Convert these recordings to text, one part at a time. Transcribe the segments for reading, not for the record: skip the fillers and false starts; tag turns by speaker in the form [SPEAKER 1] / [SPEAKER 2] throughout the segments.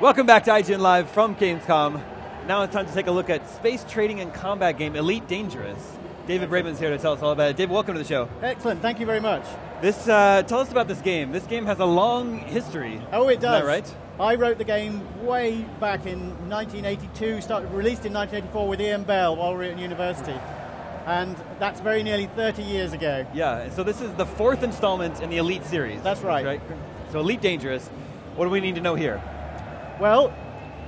[SPEAKER 1] Welcome back to IGN Live from Gamescom. Now it's time to take a look at space trading and combat game Elite Dangerous. David Braben is here to tell us all about it. Dave, welcome to the show.
[SPEAKER 2] Excellent, thank you very much.
[SPEAKER 1] Tell us about this game. This game has a long history.
[SPEAKER 2] Oh, it does.
[SPEAKER 1] Is that right?
[SPEAKER 2] I wrote the game way back in 1982, released in 1984 with Ian Bell while we were at university. And that's very nearly 30 years ago.
[SPEAKER 1] Yeah, so this is the fourth installment in the Elite series.
[SPEAKER 2] That's right.
[SPEAKER 1] So Elite Dangerous, what do we need to know here?
[SPEAKER 2] Well,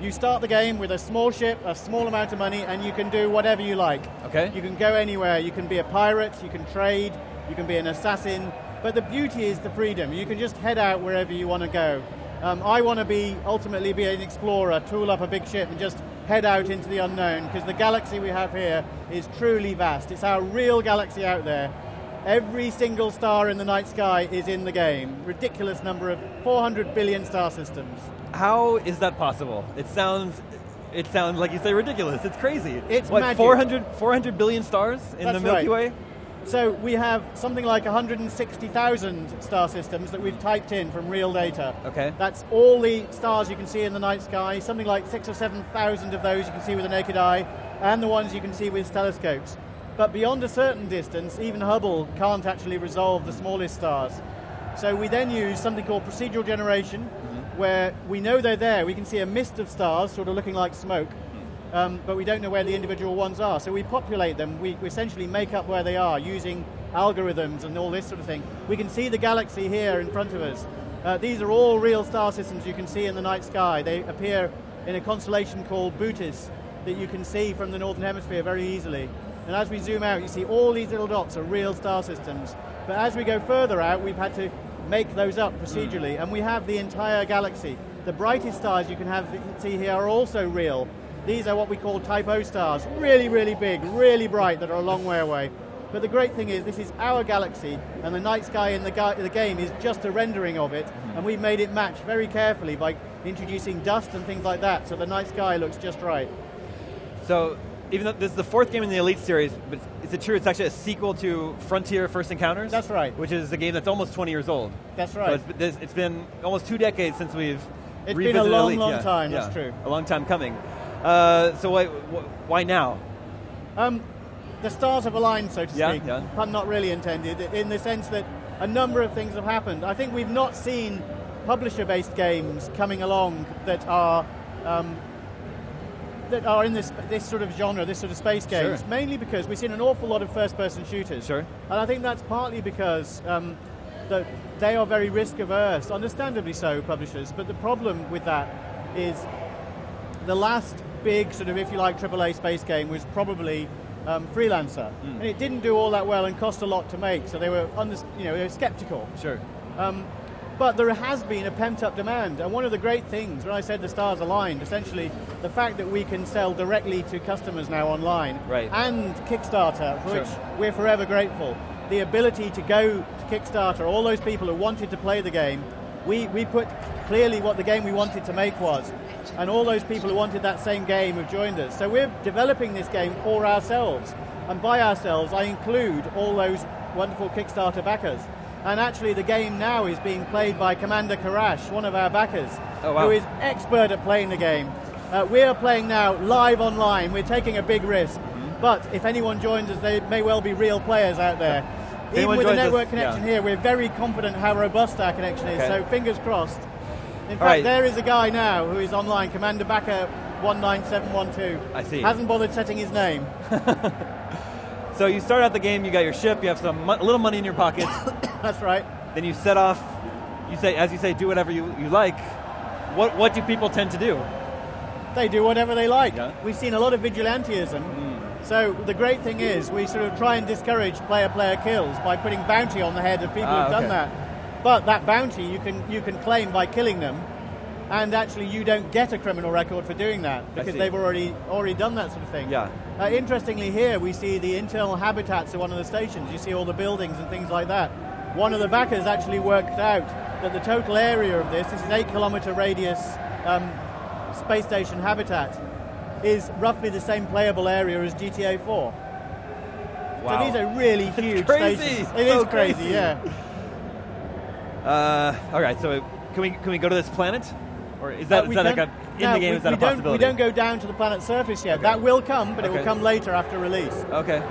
[SPEAKER 2] you start the game with a small ship, a small amount of money, and you can do whatever you like.
[SPEAKER 1] Okay.
[SPEAKER 2] You can go anywhere. You can be a pirate, you can trade, you can be an assassin. But the beauty is the freedom. You can just head out wherever you want to go. I want to ultimately be an explorer, tool up a big ship and just head out into the unknown, because the galaxy we have here is truly vast. It's our real galaxy out there. Every single star in the night sky is in the game. Ridiculous number of 400 billion star systems.
[SPEAKER 1] How is that possible? It sounds like you say ridiculous. It's crazy.
[SPEAKER 2] It's
[SPEAKER 1] what,
[SPEAKER 2] magic.
[SPEAKER 1] 400 billion stars in the Milky Way?
[SPEAKER 2] So we have something like 160,000 star systems that we've typed in from real data.
[SPEAKER 1] Okay.
[SPEAKER 2] That's all the stars you can see in the night sky. Something like 6,000 or 7,000 of those you can see with the naked eye, and the ones you can see with telescopes. But beyond a certain distance, even Hubble can't actually resolve the smallest stars. So we then use something called Procedural Generation, where we know they're there. We can see a mist of stars sort of looking like smoke, but we don't know where the individual ones are. So we populate them. We essentially make up where they are using algorithms and all this sort of thing. We can see the galaxy here in front of us. These are all real star systems you can see in the night sky. They appear in a constellation called Bootis that you can see from the northern hemisphere very easily. And as we zoom out, you see all these little dots are real star systems. But as we go further out, we've had to make those up procedurally, and we have the entire galaxy. The brightest stars you can see here are also real. These are what we call Type O stars, really, really big, really bright, that are a long way away. But the great thing is, this is our galaxy, and the night sky in the game is just a rendering of it, and we've made it match very carefully by introducing dust and things like that, so the night sky looks just right.
[SPEAKER 1] So, even though this is the fourth game in the Elite series, but is it true it's actually a sequel to Frontier First Encounters?
[SPEAKER 2] That's right.
[SPEAKER 1] Which is a game that's almost 20 years old.
[SPEAKER 2] That's right.
[SPEAKER 1] So it's been almost 2 decades since we've
[SPEAKER 2] It's
[SPEAKER 1] revisited
[SPEAKER 2] been a long,
[SPEAKER 1] Elite.
[SPEAKER 2] long time, that's true.
[SPEAKER 1] A long time coming. So why now?
[SPEAKER 2] The stars have aligned, so to speak. Pun not really intended, in the sense that a number of things have happened. I think we've not seen publisher-based games coming along that are in this sort of genre, this sort of space games, mainly because we've seen an awful lot of first-person shooters.
[SPEAKER 1] Sure.
[SPEAKER 2] And I think that's partly because they are very risk-averse, understandably so, publishers, but the problem with that is the last big sort of, if you like, AAA space game was probably Freelancer. And it didn't do all that well and cost a lot to make, so they were they were skeptical.
[SPEAKER 1] Sure.
[SPEAKER 2] But there has been a pent-up demand, and one of the great things, when I said the stars aligned, essentially the fact that we can sell directly to customers now online, and Kickstarter, for which we're forever grateful. The ability to go to Kickstarter, all those people who wanted to play the game, we put clearly what the game we wanted to make was, and all those people who wanted that same game have joined us. So we're developing this game for ourselves, and by ourselves I include all those wonderful Kickstarter backers. And actually the game now is being played by Commander Karash, one of our backers, who is expert at playing the game. We are playing now live online. We're taking a big risk. But if anyone joins us, they may well be real players out there. Even with a network connection here, we're very confident how robust our connection is, so fingers crossed. In fact, there is a guy now who is online, Commander Backer 19712.
[SPEAKER 1] I see.
[SPEAKER 2] Hasn't bothered setting his name.
[SPEAKER 1] So you start out the game, you got your ship, you have some little money in your pockets.
[SPEAKER 2] That's right.
[SPEAKER 1] Then you set off, as you say, do whatever you like. What do people tend to do?
[SPEAKER 2] They do whatever they like. We've seen a lot of vigilantism. So the great thing is we sort of try and discourage player kills by putting bounty on the head of people who've done that. But that bounty you can claim by killing them, and actually you don't get a criminal record for doing that because they've already done that sort of thing. Interestingly, here we see the internal habitats of one of the stations. You see all the buildings and things like that. One of the backers actually worked out that the total area of this is 8-kilometer radius space station habitat, is roughly the same playable area as GTA 4. Wow. So these are really huge stations. It is crazy, yeah.
[SPEAKER 1] All right, so can we go to this planet? Or is that, in the game, is that a possibility?
[SPEAKER 2] We don't go down to the planet's surface yet.
[SPEAKER 1] Okay.
[SPEAKER 2] That will come, but it will come later after release.
[SPEAKER 1] Okay.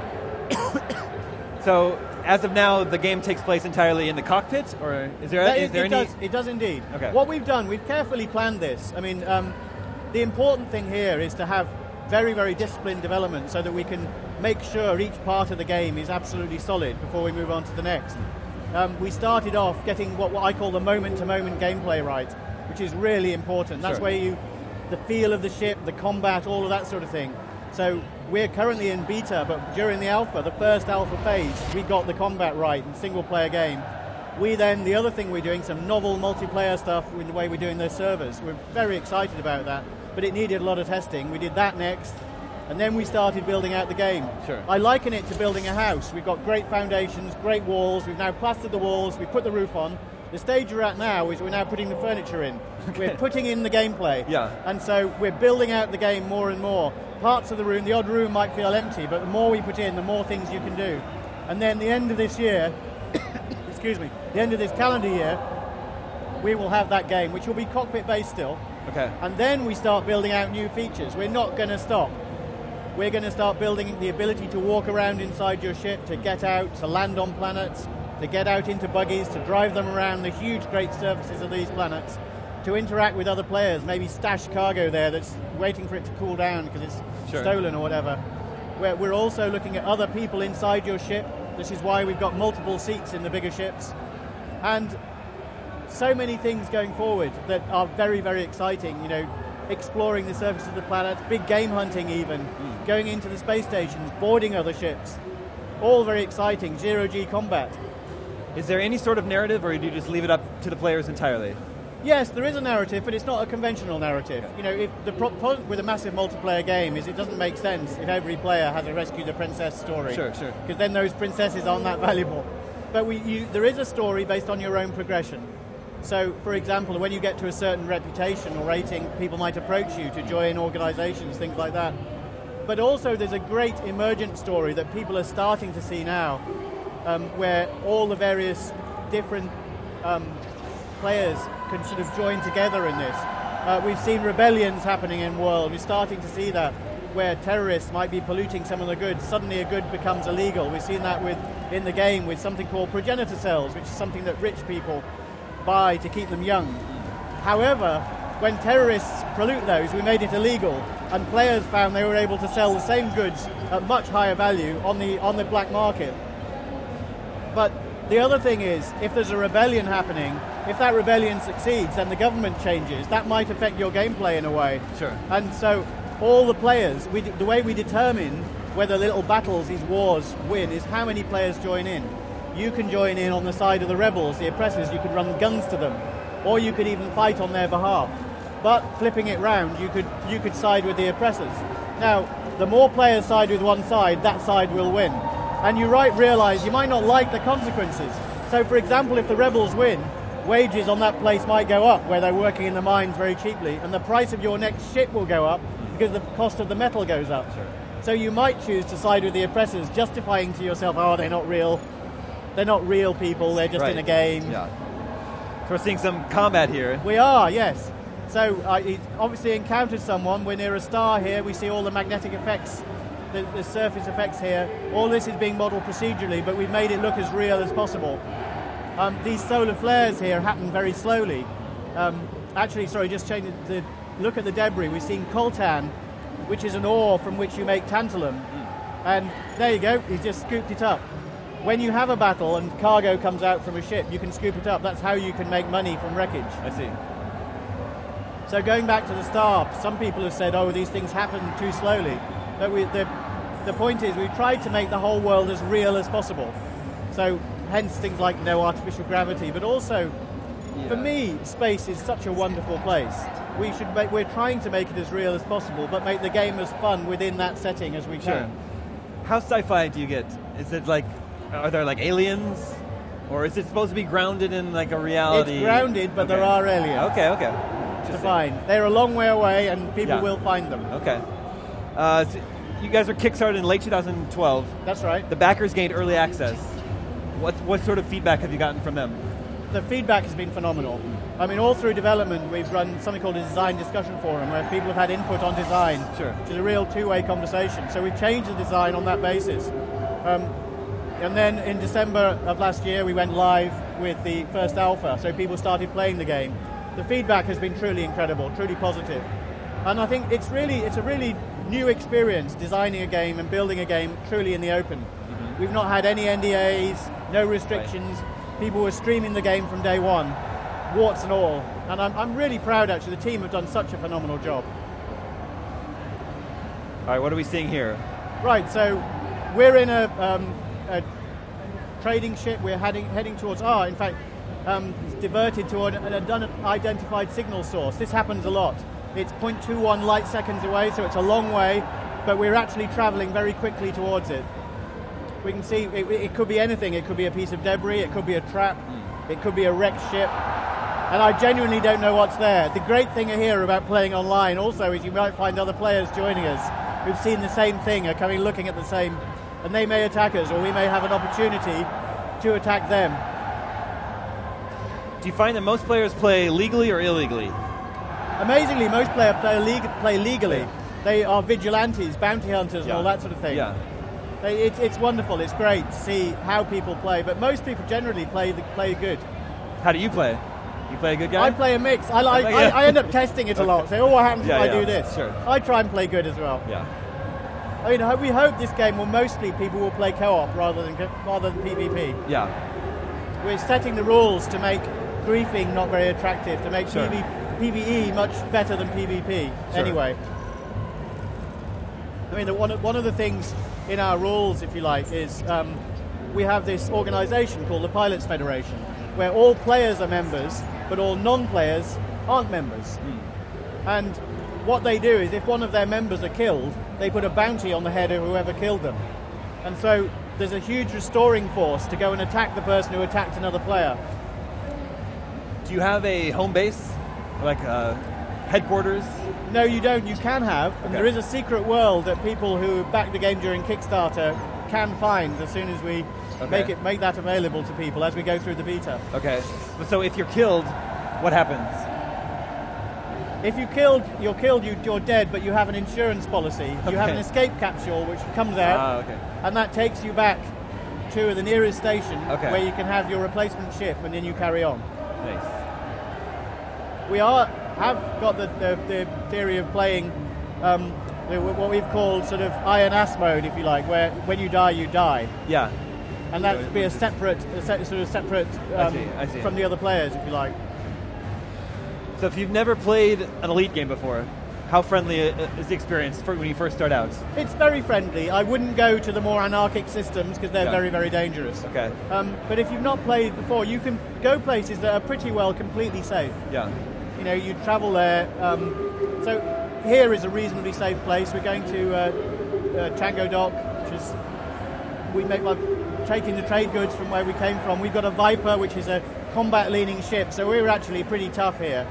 [SPEAKER 1] So, as of now, the game takes place entirely in the cockpit, or is there any?
[SPEAKER 2] It does indeed.
[SPEAKER 1] Okay.
[SPEAKER 2] What we've done, we've carefully planned this. I mean, the important thing here is to have very, very disciplined development so that we can make sure each part of the game is absolutely solid before we move on to the next. We started off getting what I call the moment-to-moment gameplay right, which is really important. That's where the feel of the ship, the combat, all of that sort of thing. So we're currently in beta, but during the alpha, the first alpha phase, we got the combat right in single-player game. The other thing we're doing, some novel multiplayer stuff in the way we're doing those servers. We're very excited about that, but it needed a lot of testing. We did that next, and then we started building out the game.
[SPEAKER 1] Sure.
[SPEAKER 2] I liken it to building a house. We've got great foundations, great walls. We've now plastered the walls. We've put the roof on. The stage we're at now is we're now putting the furniture in. Okay. We're putting in the gameplay.
[SPEAKER 1] Yeah.
[SPEAKER 2] And so we're building out the game more and more. Parts of the room, the odd room might feel empty, but the more we put in, the more things you can do. And then the end of this year, excuse me, the end of this calendar year, we will have that game, which will be cockpit-based still.
[SPEAKER 1] Okay.
[SPEAKER 2] And then we start building out new features. We're not going to stop. We're going to start building the ability to walk around inside your ship, to get out, to land on planets, to get out into buggies, to drive them around the huge, great surfaces of these planets, to interact with other players, maybe stash cargo there that's waiting for it to cool down because it's stolen or whatever. We're also looking at other people inside your ship. This is why we've got multiple seats in the bigger ships. And so many things going forward that are very, very exciting. You know, exploring the surface of the planet, big game hunting even, going into the space stations, boarding other ships. All very exciting, zero-G combat.
[SPEAKER 1] Is there any sort of narrative, or do you just leave it up to the players entirely?
[SPEAKER 2] Yes, there is a narrative, but it's not a conventional narrative. You know, if the problem with a massive multiplayer game is it doesn't make sense if every player has a rescue the princess story.
[SPEAKER 1] Sure.
[SPEAKER 2] Because then those princesses aren't that valuable. But there is a story based on your own progression. So, for example, when you get to a certain reputation or rating, people might approach you to join organizations, things like that. But also there's a great emergent story that people are starting to see now, where all the various different players can sort of join together in this. We've seen rebellions happening in the world. We're starting to see that, where terrorists might be polluting some of the goods. Suddenly a good becomes illegal. We've seen that in the game with something called progenitor cells, which is something that rich people buy to keep them young. However, when terrorists pollute those, we made it illegal, and players found they were able to sell the same goods at much higher value on the black market. But the other thing is, if there's a rebellion happening, if that rebellion succeeds, then the government changes. That might affect your gameplay in a way.
[SPEAKER 1] Sure.
[SPEAKER 2] And so all the players, the way we determine whether little battles, these wars, win, is how many players join in. You can join in on the side of the rebels, the oppressors. You could run guns to them, or you could even fight on their behalf. But flipping it round, you could side with the oppressors. Now, the more players side with one side, that side will win. And you realise you might not like the consequences. So, for example, if the rebels win, wages on that place might go up, where they're working in the mines very cheaply, and the price of your next ship will go up because the cost of the metal goes up.
[SPEAKER 1] Sure.
[SPEAKER 2] So you might choose to side with the oppressors, justifying to yourself, oh, they're not real. They're not real people, they're just in a game.
[SPEAKER 1] Yeah. So we're seeing some combat here.
[SPEAKER 2] We are, yes. So he's obviously encountered someone. We're near a star here. We see all the magnetic effects, the surface effects here. All this is being modeled procedurally, but we've made it look as real as possible. These solar flares here happen very slowly. Actually, sorry, just changing the look at the debris. We've seen coltan, which is an ore from which you make tantalum. And there you go, he's just scooped it up. When you have a battle and cargo comes out from a ship, you can scoop it up. That's how you can make money from wreckage.
[SPEAKER 1] I see.
[SPEAKER 2] So going back to the star, some people have said, oh, these things happen too slowly. But the point is, we've tried to make the whole world as real as possible. So hence things like no artificial gravity, but also, for me, space is such a wonderful place. We're trying to make it as real as possible, but make the game as fun within that setting as we can.
[SPEAKER 1] Sure. How sci-fi do you get? Is it like, are there like aliens? Or is it supposed to be grounded in like a reality?
[SPEAKER 2] It's grounded, but there are aliens.
[SPEAKER 1] Okay.
[SPEAKER 2] To find. They're a long way away, and people will find them.
[SPEAKER 1] Okay. So you guys are kickstarted in late 2012.
[SPEAKER 2] That's right.
[SPEAKER 1] The backers gained early access. What sort of feedback have you gotten from them?
[SPEAKER 2] the feedback has been phenomenal. I mean, all through development, we've run something called a design discussion forum where people have had input on design, which is a real two-way conversation. So we've changed the design on that basis. And then in December of last year, we went live with the first alpha, so people started playing the game. The feedback has been truly incredible, truly positive. And I think it's a really new experience designing a game and building a game truly in the open. We've not had any NDAs, no restrictions. People were streaming the game from day one, warts and all. And I'm really proud, actually. The team have done such a phenomenal job.
[SPEAKER 1] All right, what are we seeing here? Right,
[SPEAKER 2] so we're in a trading ship. We're heading towards, in fact, it's diverted toward an unidentified signal source. This happens a lot. It's 0.21 light seconds away, so it's a long way, but we're actually traveling very quickly towards it. We can see it could be anything. It could be a piece of debris, it could be a trap, it could be a wrecked ship, and I genuinely don't know what's there. The great thing here about playing online also is you might find other players joining us who've seen the same thing, are coming looking at the same, and they may attack us, or we may have an opportunity to attack them.
[SPEAKER 1] Do you find that most players play legally or illegally?
[SPEAKER 2] Amazingly, most players play legally. They are vigilantes, bounty hunters, and all that sort of thing.
[SPEAKER 1] Yeah.
[SPEAKER 2] It's wonderful. It's great to see how people play, but most people generally play good.
[SPEAKER 1] How do you play? You play a good guy?
[SPEAKER 2] I play a mix. I end up testing it a lot. Say, what happens if I do this?
[SPEAKER 1] Sure.
[SPEAKER 2] I try and play good as well.
[SPEAKER 1] Yeah.
[SPEAKER 2] I mean, we hope this game will people will play co-op rather than PvP.
[SPEAKER 1] Yeah.
[SPEAKER 2] We're setting the rules to make griefing not very attractive, to make PvE much better than PvP. Anyway. I mean, one of the things in our rules, if you like, is we have this organization called the Pilots Federation, where all players are members, but all non-players aren't members. And what they do is, if one of their members are killed, they put a bounty on the head of whoever killed them. And so there's a huge restoring force to go and attack the person who attacked another player.
[SPEAKER 1] Do you have a home base? Like headquarters?
[SPEAKER 2] No, you don't. You can have, and there is a secret world that people who back the game during Kickstarter can find as soon as we make that available to people as we go through the beta.
[SPEAKER 1] Okay. So if you're killed, what happens?
[SPEAKER 2] If you're killed, you're dead, but you have an insurance policy. You have an escape capsule which comes out, and that takes you back to the nearest station where you can have your replacement ship, and then you carry on.
[SPEAKER 1] Nice.
[SPEAKER 2] We have got the theory of playing what we've called sort of iron-ass mode, if you like, where when you die, you die.
[SPEAKER 1] Yeah.
[SPEAKER 2] And that would be a separate from the other players, if you like.
[SPEAKER 1] So if you've never played an Elite game before, how friendly is the experience when you first start out?
[SPEAKER 2] It's very friendly. I wouldn't go to the more anarchic systems because they're very, very dangerous.
[SPEAKER 1] Okay.
[SPEAKER 2] But if you've not played before, you can go places that are pretty well completely safe.
[SPEAKER 1] Yeah.
[SPEAKER 2] You know, you travel there. So here is a reasonably safe place. We're going to Chango Dock, which is we make by taking the trade goods from where we came from. We've got a Viper, which is a combat-leaning ship. So we're actually pretty tough here.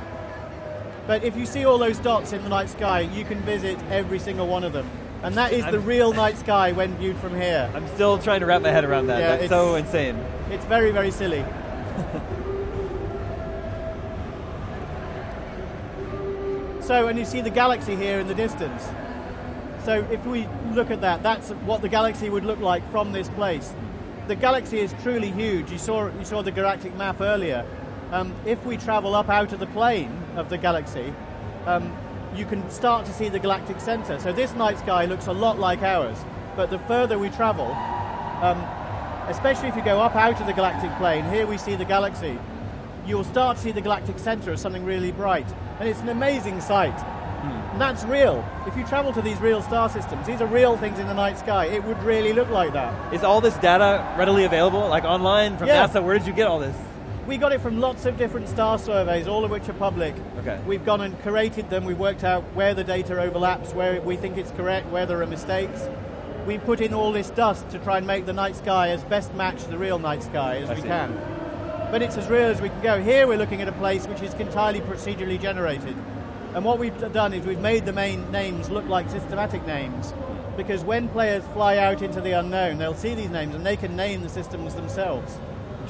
[SPEAKER 2] But if you see all those dots in the night sky, you can visit every single one of them. And that is the real night sky when viewed from here.
[SPEAKER 1] I'm still trying to wrap my head around that. Yeah, that's so insane.
[SPEAKER 2] It's very, very silly. So, and you see the galaxy here in the distance. So if we look at that, that's what the galaxy would look like from this place. The galaxy is truly huge. You saw the galactic map earlier. If we travel up out of the plane of the galaxy, you can start to see the galactic center. So this night sky looks a lot like ours, but the further we travel, especially if you go up out of the galactic plane, here we see the galaxy, you'll start to see the galactic center as something really bright. And it's an amazing sight. And that's real. If you travel to these real star systems, these are real things in the night sky, it would really look like that.
[SPEAKER 1] Is all this data readily available, like online from NASA? Where did you get all this?
[SPEAKER 2] We got it from lots of different star surveys, all of which are public.
[SPEAKER 1] Okay.
[SPEAKER 2] We've gone and curated them. We've worked out where the data overlaps, where we think it's correct, where there are mistakes. We put in all this dust to try and make the night sky as best match the real night sky as we can. But it's as real as we can go. Here we're looking at a place which is entirely procedurally generated. And what we've done is we've made the main names look like systematic names. Because when players fly out into the unknown, they'll see these names and they can name the systems themselves.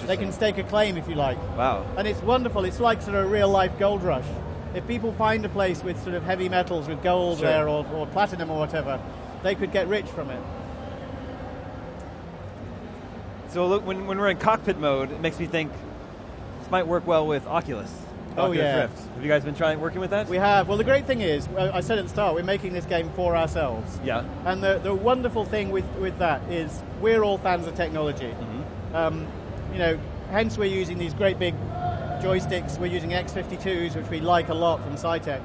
[SPEAKER 2] They can stake a claim, if you like.
[SPEAKER 1] Wow.
[SPEAKER 2] And it's wonderful. It's like sort of a real-life gold rush. If people find a place with sort of heavy metals, with gold there, or platinum or whatever, they could get rich from it.
[SPEAKER 1] So look, when we're in cockpit mode, it makes me think this might work well with Oculus. Oculus Rift. Have you guys been working with that?
[SPEAKER 2] We have. Well, the great thing is, I said at the start, we're making this game for ourselves.
[SPEAKER 1] Yeah.
[SPEAKER 2] And the wonderful thing with that is we're all fans of technology. You know, hence we're using these great big joysticks. We're using X52s, which we like a lot from Cytec.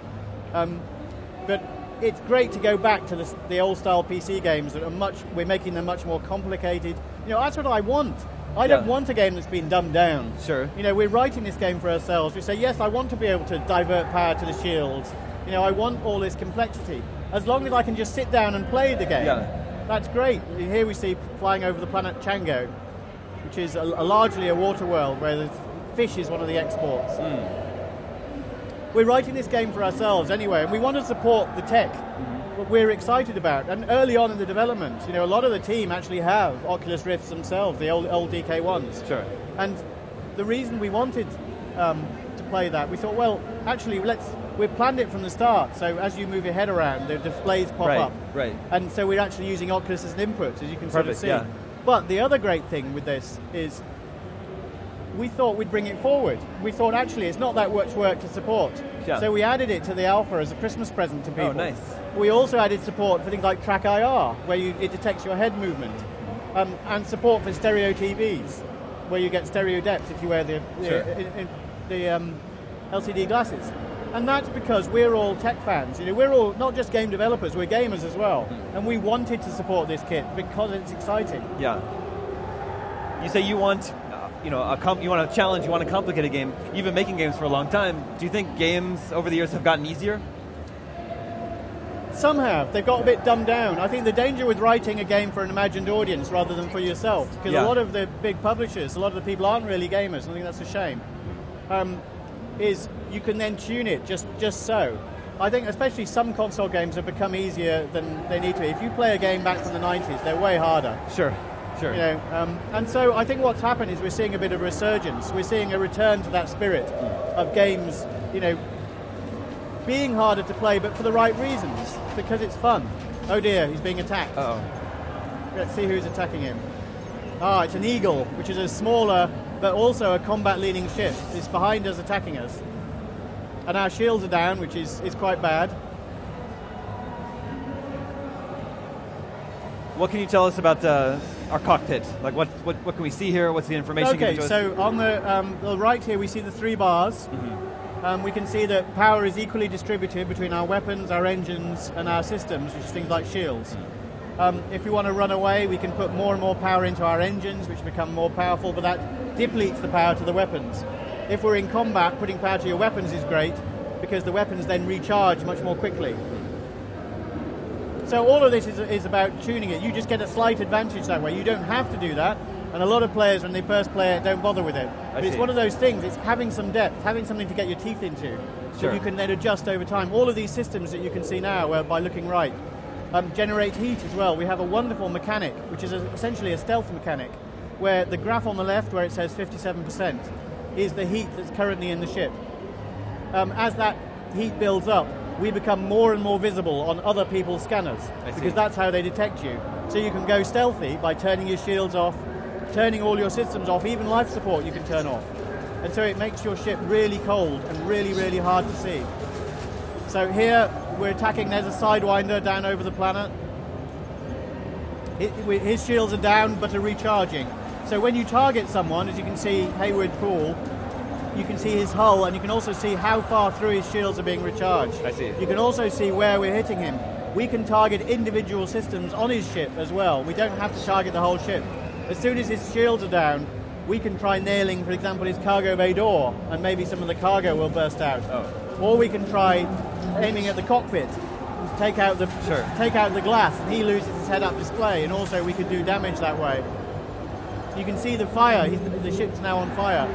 [SPEAKER 2] But it's great to go back to the old-style PC games that are we're making them much more complicated. You know, that's what I want. I don't want a game that's been dumbed down.
[SPEAKER 1] Sure.
[SPEAKER 2] You know, we're writing this game for ourselves. We say, yes, I want to be able to divert power to the shields. You know, I want all this complexity. As long as I can just sit down and play the game, that's great. Here we see flying over the planet Chango, which is largely a water world where fish is one of the exports. We're writing this game for ourselves anyway, and we want to support the tech that we're excited about. And early on in the development, you know, a lot of the team actually have Oculus Rifts themselves, the old DK1s.
[SPEAKER 1] Sure.
[SPEAKER 2] And the reason we wanted to play that, we thought, well, actually, we planned it from the start. So as you move your head around, the displays pop up.
[SPEAKER 1] Right.
[SPEAKER 2] And so we're actually using Oculus as an input, as you can sort of see.
[SPEAKER 1] Yeah.
[SPEAKER 2] But the other great thing with this is we thought we'd bring it forward. We thought, actually, it's not that much work to support.
[SPEAKER 1] Yeah.
[SPEAKER 2] So we added it to the alpha as a Christmas present to people.
[SPEAKER 1] Oh, nice.
[SPEAKER 2] We also added support for things like Track IR, where it detects your head movement, and support for stereo TVs, where you get stereo depth if you wear the LCD glasses. And that's because we're all tech fans. You know, we're all not just game developers, we're gamers as well. And we wanted to support this kit because it's exciting.
[SPEAKER 1] Yeah. You say you want, you want a challenge, you want a complicated game. You've been making games for a long time. Do you think games over the years have gotten easier?
[SPEAKER 2] Some have. They've got a bit dumbed down. I think the danger with writing a game for an imagined audience rather than for yourself, because a lot of the big publishers, a lot of the people aren't really gamers, and I think that's a shame, is you can then tune it just so. I think especially some console games have become easier than they need to be. If you play a game back from the 90s, they're way harder.
[SPEAKER 1] Sure.
[SPEAKER 2] You know, and so I think what's happened is we're seeing a bit of resurgence. We're seeing a return to that spirit of games, you know, being harder to play, but for the right reasons, because it's fun. Oh dear, he's being attacked.
[SPEAKER 1] Uh-oh.
[SPEAKER 2] Let's see who's attacking him. It's an Eagle, which is a smaller, but also a combat-leaning ship. It's behind us, attacking us. And our shields are down, which is quite bad.
[SPEAKER 1] What can you tell us about our cockpit? Like, what can we see here? What's the information given to us?
[SPEAKER 2] So on the right here, we see the 3 bars. We can see that power is equally distributed between our weapons, our engines, and our systems, which is things like shields. If we want to run away, we can put more and more power into our engines, which become more powerful, but that depletes the power to the weapons. If we're in combat, putting power to your weapons is great, because the weapons then recharge much more quickly. So all of this is about tuning it. You just get a slight advantage that way. You don't have to do that. And a lot of players, when they first play it, don't bother with it. But it's one of those things, it's having some depth, having something to get your teeth into, so you can then adjust over time. All of these systems that you can see now, by looking right, generate heat as well. We have a wonderful mechanic, which is essentially a stealth mechanic, where the graph on the left, where it says 57%, is the heat that's currently in the ship. As that heat builds up, we become more and more visible on other people's scanners, because that's how they detect you. So you can go stealthy by turning your shields off, turning all your systems off, even life support you can turn off. And so it makes your ship really cold and really, really hard to see. So here we're attacking, there's a Sidewinder down over the planet. His shields are down but are recharging. So when you target someone, as you can see Hayward Pool, you can see his hull, and you can also see how far through his shields are being recharged.
[SPEAKER 1] I see.
[SPEAKER 2] You can also see where we're hitting him. We can target individual systems on his ship as well. We don't have to target the whole ship. As soon as his shields are down, we can try nailing, for example, his cargo bay door, and maybe some of the cargo will burst out. Or we can try aiming at the cockpit, and take out the glass, and he loses his head-up display, and also we could do damage that way. You can see the fire. The ship's now on fire.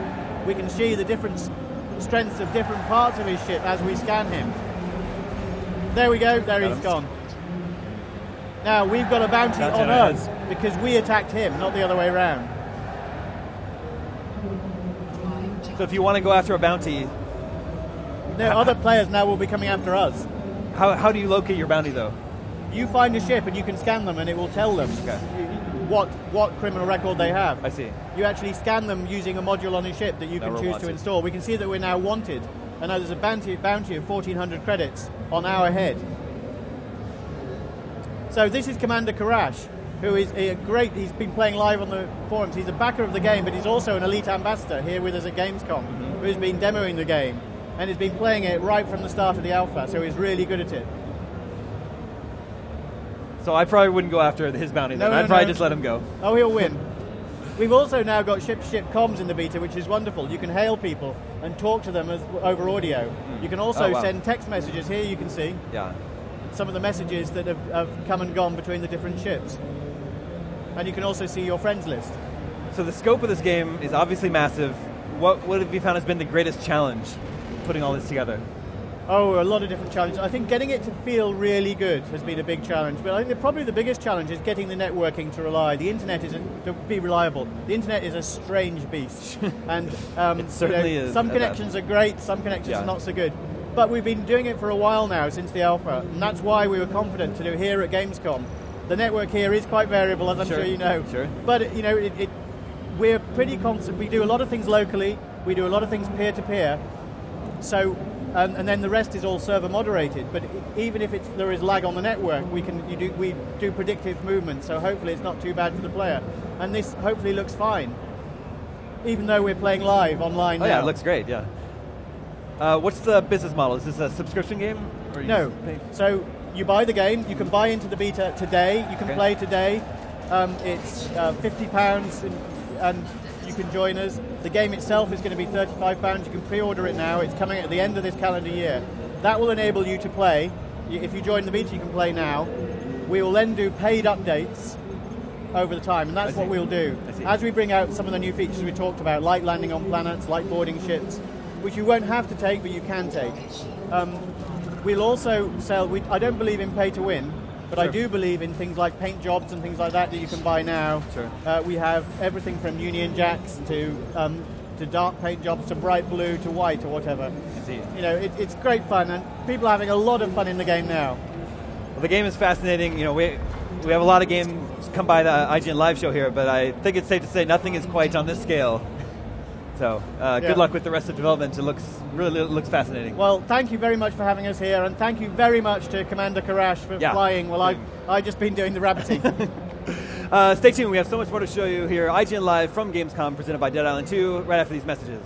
[SPEAKER 2] We can see the different strengths of different parts of his ship as we scan him. There we go. There he's gone. Now, we've got a bounty on us because we attacked him, not the other way around.
[SPEAKER 1] So if you want to go after a bounty,
[SPEAKER 2] Other players now will be coming after us.
[SPEAKER 1] How do you locate your bounty, though?
[SPEAKER 2] You find a ship and you can scan them, and it will tell them what criminal record they have.
[SPEAKER 1] I see.
[SPEAKER 2] You actually scan them using a module on a ship that you can choose to install. We can see that we're now wanted, and now there's a bounty of 1,400 credits on our head. So this is Commander Karash, who is he's been playing live on the forums. He's a backer of the game, but he's also an elite ambassador here with us at Gamescom, who's been demoing the game, and has been playing it right from the start of the alpha, so he's really good at it.
[SPEAKER 1] So I probably wouldn't go after his bounty then. I'd probably just let him go.
[SPEAKER 2] Oh, he'll win. We've also now got ship-to-ship comms in the beta, which is wonderful. You can hail people and talk to them over audio. You can also send text messages. Here you can see some of the messages that have come and gone between the different ships. And you can also see your friends list.
[SPEAKER 1] So the scope of this game is obviously massive. What have you found has been the greatest challenge putting all this together?
[SPEAKER 2] Oh, a lot of different challenges. I think getting it to feel really good has been a big challenge. But I think probably the biggest challenge is getting the networking to rely. The internet to be reliable. The internet is a strange beast, and
[SPEAKER 1] it certainly is.
[SPEAKER 2] Some connections are great, some connections are not so good. But we've been doing it for a while now since the alpha, and that's why we were confident to do here at Gamescom. The network here is quite variable, as I'm sure you know. But we're pretty constant. We do a lot of things locally. We do a lot of things peer-to-peer. So. And then the rest is all server moderated. But even if there is lag on the network, we do predictive movement. So hopefully it's not too bad for the player. And this hopefully looks fine, even though we're playing live online now.
[SPEAKER 1] Yeah, it looks great. Yeah. What's the business model? Is this a subscription game? Or
[SPEAKER 2] no. So you buy the game. You can buy into the beta today. You can play today. It's £50 and you can join us. The game itself is going to be £35. You can pre-order it now. It's coming at the end of this calendar year. That will enable you to play. If you join the beta, you can play now. We will then do paid updates over the time, and that's what we'll do. As we bring out some of the new features we talked about, like landing on planets, like boarding ships, which you won't have to take, but you can take. We'll also sell, I don't believe in pay to win, but I do believe in things like paint jobs and things like that you can buy now. We have everything from Union Jacks to dark paint jobs to bright blue to white or whatever. It's great fun, and people are having a lot of fun in the game now.
[SPEAKER 1] Well, the game is fascinating. We have a lot of games come by the IGN live show here, but I think it's safe to say nothing is quite on this scale. So good luck with the rest of development. It really looks fascinating.
[SPEAKER 2] Well, thank you very much for having us here, and thank you very much to Commander Karash for flying while I've just been doing the rabbiting.
[SPEAKER 1] Stay tuned. We have so much more to show you here. IGN Live from Gamescom, presented by Dead Island 2, right after these messages.